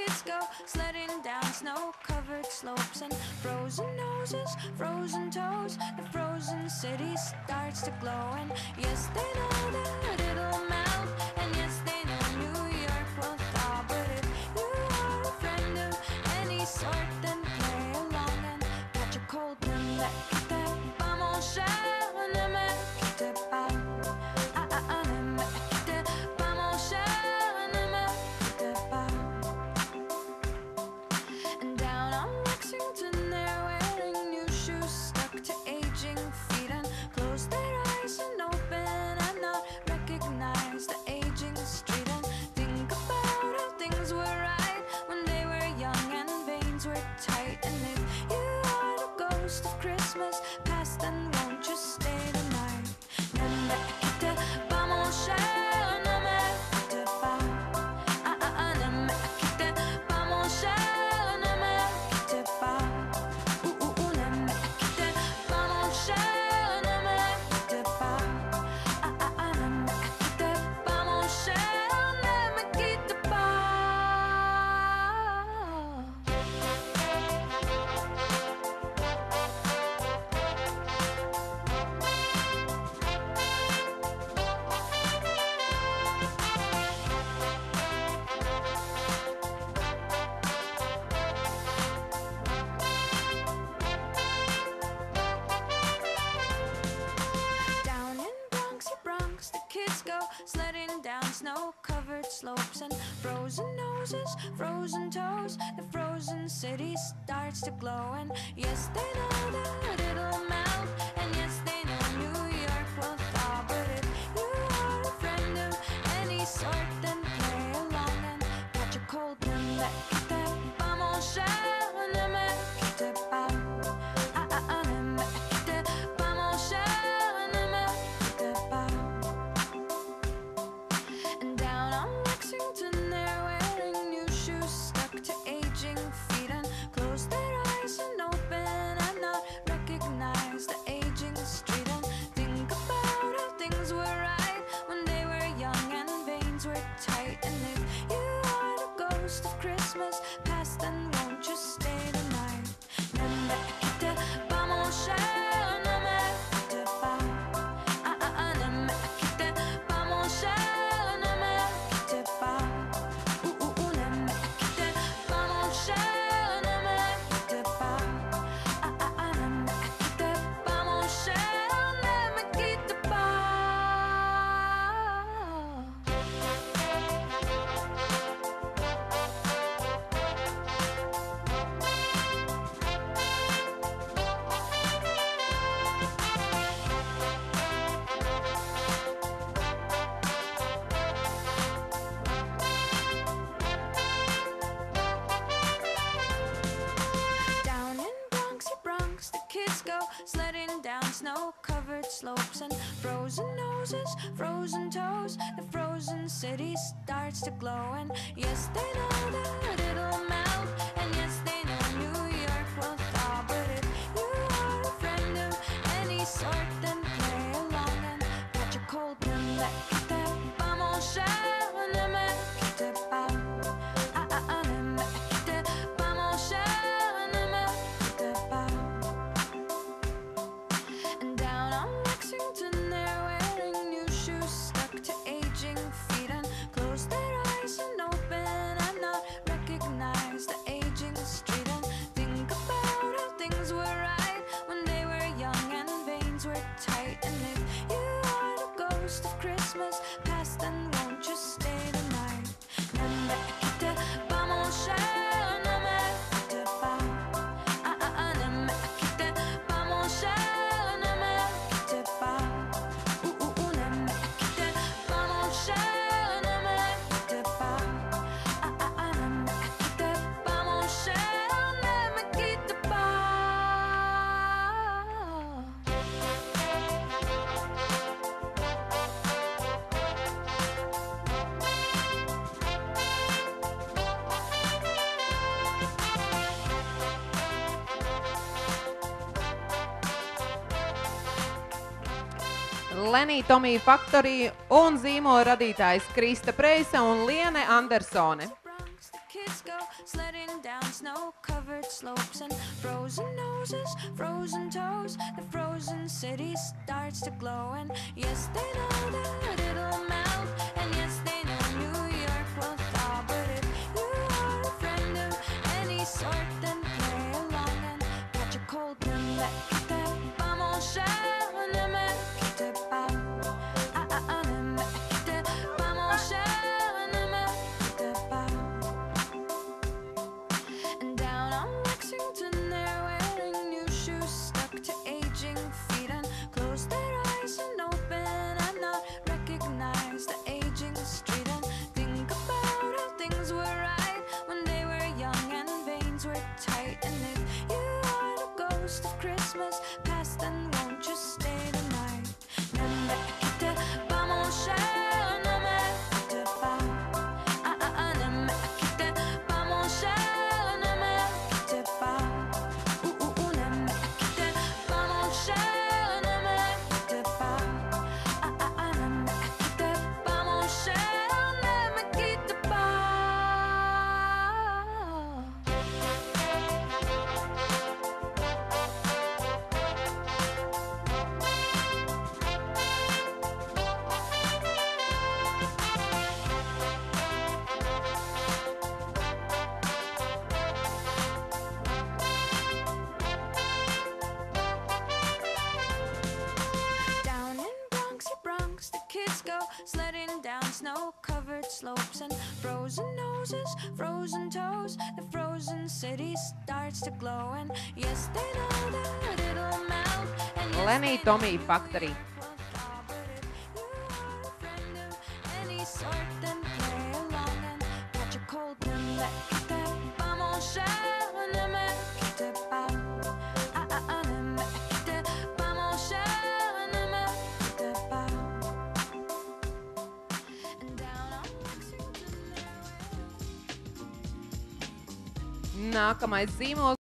kids go sledding down snow-covered slopes and frozen noses, frozen toes. The frozen city starts to glow, and yes, they know that it'll melt, and yes, they know New York will thaw. But if you are a friend of any sort, then play along and catch a cold. Ne me quitte pas mon cher, ne me quitte pas. Ne me quitte pas mon cher, ne me quitte pas. And down on Lexington they're wearing new shoes stuck to aging feet, and close their eyes and open and not recognize the aging street, and think about how things were right when they were young and veins were tight. And if you are the ghost of Christmas past, then won't you stay tonight? Ne me quitte pas mon cher, ne me quitte pas. Ne me quitte pas mon cher, ne me quitte pas. Ne me quitte pas mon cher, ne me quitte pas. Ne me quitte pas mon cher, ne me quitte pas. Down in Bronxy Bronx, the kids go sledding down snow-covered slopes and frozen noses, frozen toes. The frozen city starts to glow, and yes, they know that it'll melt, and yes, they know New York will thaw. But if you are a friend of any sort, then play along and catch a cold. Ne me quitte pas mon cher, ne me quitte pas. Ne me quitte pas mon cher, ne me quitte pas. And down on Lexington they're wearing new shoes stuck to aging feet, and close their eyes and open and not recognize the aging street, and think about how things were right when they were young and veins were tight. And if you are the ghost of Christmas past, then won't you stay tonight? Ne me quitte pas mon cher, ne me quitte pas. Ne me quitte pas mon cher, ne me quitte pas. Ne me quitte pas mon cher, ne me quitte pas. Ne me quitte pas mon cher, ne me quitte pas. Down in Bronxy Bronx, the kids go sledding down snow-covered slopes and frozen noses, frozen toes. The frozen city starts to glow, and yes, they know that it'll melt, and yes, they know New York will thaw. But if you are a friend of any sort, then play along and catch a cold. Ne me quitte pas mon cher, ne me quitte pas. Ne me quitte pas mon cher, ne me quitte pas. And down on Lexington they're wearing new shoes stuck to aging feet, and close their eyes and open and not recognize the aging street, and think about how things were right when they were young and veins were tight. And if you are the ghost of Christmas past, then won't you stay tonight? Ne me quitte pas mon cher, ne me quitte pas. Ne me quitte pas mon cher, ne me quitte pas. Ne me quitte pas mon cher, ne me quitte pas. Ne me quitte pas mon cher, ne me quitte pas. Lenny Tommy Factory un zīmola radītājs Krista Preisa un Liene Andersone. Bronx, the kids kids go sledding down snow-covered slopes, and frozen noses, frozen toes, the frozen city starts to glow. And yes, they know that it'll melt, and yes, they know New York will thaw. But if you are a friend of any sort, then play along and catch a cold. Ne me quitte pas mon cher, ne me quitte pas. Ne me quitte pas mon cher, ne me quitte pas. And down on Lexington they're wearing new shoes stuck to aging feet, and close their eyes and open and not recognize the aging street, and think about how things were right when they were young and veins were tight. And if you are the ghost of Christmas past, then won't you stay the night? Ne me quitte pas mon cher, ne me quitte pas. Ne me quitte pas mon cher, ne me quitte pas. Ne me quitte pas mon cher, ne me quitte pas. Ne me quitte pas mon cher, ne me quitte pas. Down in Bronxy Bronx, the kids go sledding down snow-covered slopes, and frozen noses, frozen toes, the frozen city starts to glow. And yes, they know that it'll melt, and yes, Lenny they know Tommy New Factory. York will thaw. But if you are a friend of any sort, then play along and catch a cold. Ne me quitte pas mon cher, ne me quitte pas. Ne me quitte pas mon cher, ne me quitte pas. And down on Lexington there Nākamais zīmols